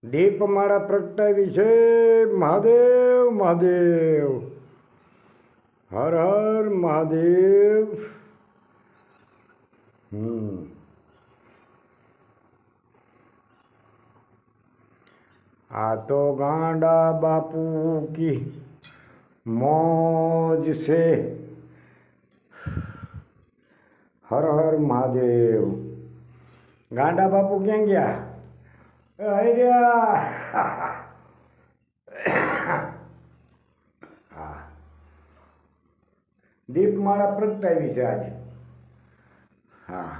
દીપમાળા પ્રગટાવી છે. મહાદેવ મહાદેવ, હર હર મહાદેવ. આ તો ગાંડા બાપુ કી મોજ છે. હર હર મહાદેવ. ગાંડા બાપુ ક્યાં ગયા? આવી ગયા. હા, દીપમાળા પ્રગટાવી છે આજે. હા,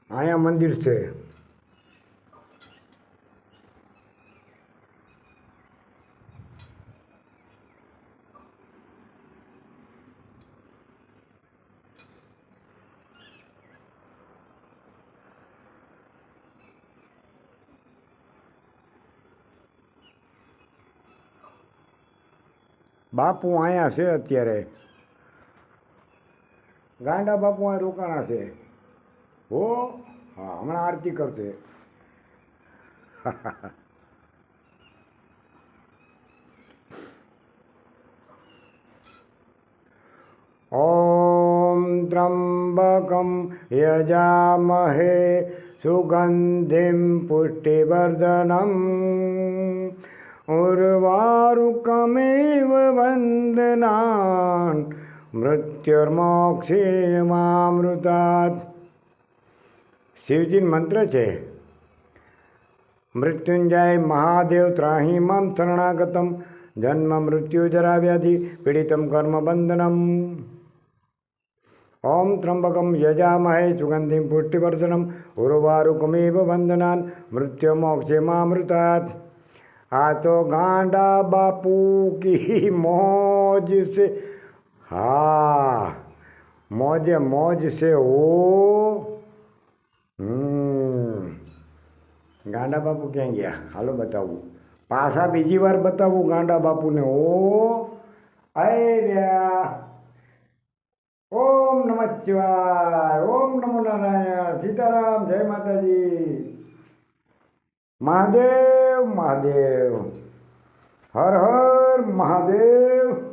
અહીંયા મંદિર છે. બાપુ અહીંયા છે અત્યારે. ગાંડા બાપુ અહીંયા રોકાણા છે. હો, હા, હમણાં આરતી કરશે. ઓમ ત્રંબકમ યજામહે સુગંધિમ પુષ્ટિવર્ધનમ ઉર્વારુકમેવ વંદનાન મૃત્યુર્મોક્ષેમામૃતાत्. શિવજી મંત્ર છે. મૃત્યુંજય મહાદેવ ત્રાહી મામ શરણાગતમ જન્મ મૃત્યુ જરા વ્યાધિ પીડિતમ કર્મ બંધનમ. ઓમ ત્રંબકમ યજામહે સુગંધિમ પુષ્ટિવર્ધનમ ઉર્વારુકમેવ વંદનાન મૃત્યુર્મોક્ષેમામૃતાत्. આ તો ગાંડા બાપુ કી મોજ છે. હા, મોજે મોજ છે. ઓ ગાંડા બાપુ ક્યાં ગયા? હાલો બતાવું, પાછા બીજી વાર બતાવું ગાંડા બાપુને. ઓ આઈ રહ્યા. ઓમ નમઃ શિવાય, ઓમ નમો નારાયણ, સીતારામ, જય માતાજી. મહાદેવ મહાદેવ, હર હર મહાદેવ.